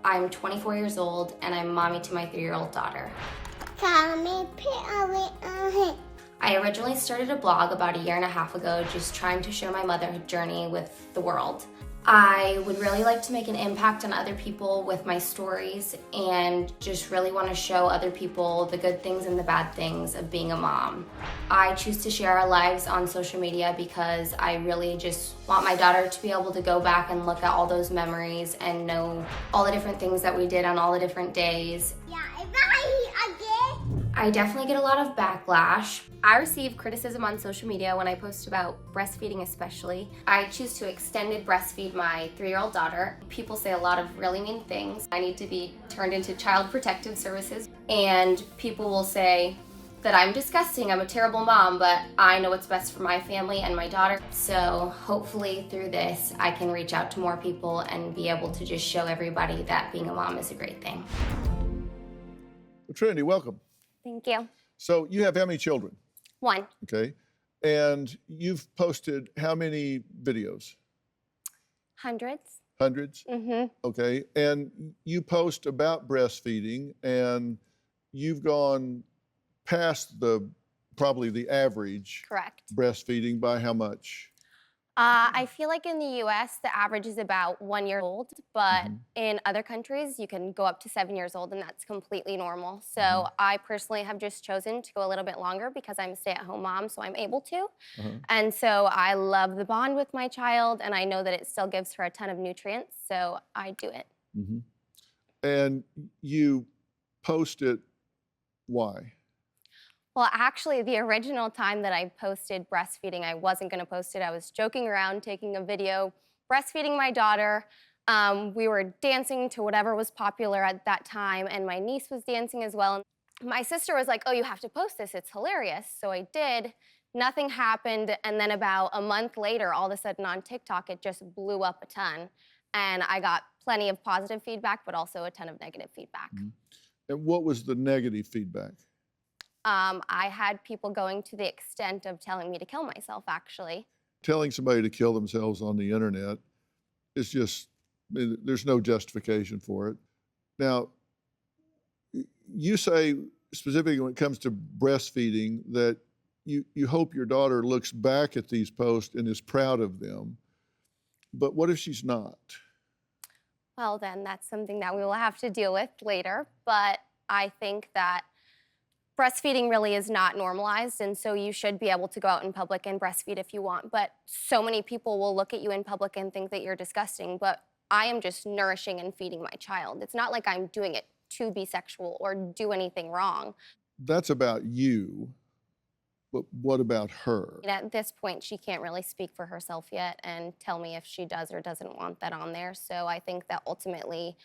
I'm 24 years old and I'm mommy to my 3-year-old daughter. I originally started a blog about a 1.5 years ago just trying to share my motherhood journey with the world. I would really like to make an impact on other people with my stories and just really want to show other people the good things and the bad things of being a mom. I choose to share our lives on social media because I really just want my daughter to be able to go back and look at all those memories and know all the different things that we did on all the different days. I definitely get a lot of backlash. I receive criticism on social media when I post about breastfeeding especially. I choose to extended breastfeed my 3-year-old daughter. People say a lot of really mean things. I need to be turned into Child Protective Services. And people will say that I'm disgusting, I'm a terrible mom, but I know what's best for my family and my daughter. So hopefully through this, I can reach out to more people and be able to just show everybody that being a mom is a great thing. Well, Trinity, welcome. Thank you. So you have how many children? 1. Okay. And you've posted how many videos? Hundreds. Hundreds? Mm-hmm. Okay. And you post about breastfeeding and you've gone past probably the average. Correct. Breastfeeding by how much? I feel like in the US, the average is about 1 year old, but in other countries, you can go up to 7 years old, and that's completely normal. So I personally have just chosen to go a little bit longer because I'm a stay-at-home mom, so I'm able to. And so I love the bond with my child, and I know that it still gives her a ton of nutrients, so I do it. And you post it, why? Well, actually, the original time that I posted breastfeeding, I wasn't going to post it. I was joking around, taking a video, breastfeeding my daughter. We were dancing to whatever was popular at that time, and my niece was dancing as well. My sister was like, "Oh, you have to post this. It's hilarious." So I did. Nothing happened, and then about a month later, all of a sudden on TikTok, it just blew up a ton. And I got plenty of positive feedback, but also a ton of negative feedback. And what was the negative feedback? I had people going to the extent of telling me to kill myself, actually. Telling somebody to kill themselves on the internet is just, there's no justification for it. Now, you say specifically when it comes to breastfeeding that you hope your daughter looks back at these posts and is proud of them. But what if she's not? Well, then that's something that we will have to deal with later. But I think that breastfeeding really is not normalized, and so you should be able to go out in public and breastfeed if you want. But so many people will look at you in public and think that you're disgusting, but I am just nourishing and feeding my child. It's not like I'm doing it to be sexual or do anything wrong. That's about you, but what about her? And at this point, she can't really speak for herself yet and tell me if she does or doesn't want that on there. So I think that ultimately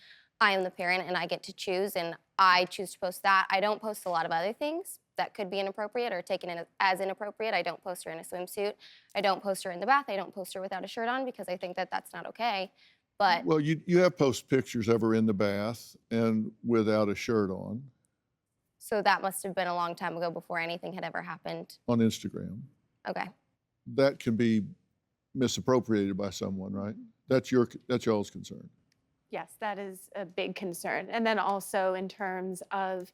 I am the parent and I get to choose, and I choose to post that. I don't post a lot of other things that could be inappropriate or taken in as inappropriate. I don't post her in a swimsuit. I don't post her in the bath. I don't post her without a shirt on because I think that that's not okay. But well, you have posted pictures of her in the bath and without a shirt on. So that must have been a long time ago before anything had ever happened. On Instagram. Okay. That can be misappropriated by someone, right? That's y'all's concern. Yes, that is a big concern. And then also in terms of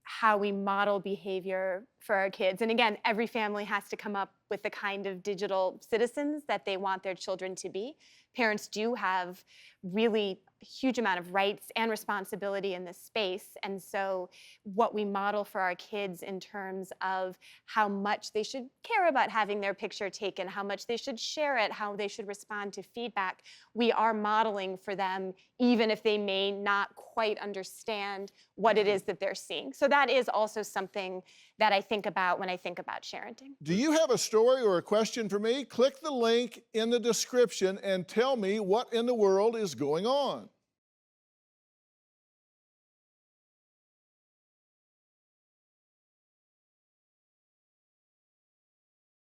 how we model behavior for our kids. And again, every family has to come up with the kind of digital citizens that they want their children to be. Parents do have really a huge amount of rights and responsibility in this space. And so what we model for our kids in terms of how much they should care about having their picture taken, how much they should share it, how they should respond to feedback, we are modeling for them, even if they may not quite understand what it is that they're seeing. So that is also something that I think about when I think about parenting. Do you have a story or a question for me? Click the link in the description and tell me what in the world is going on.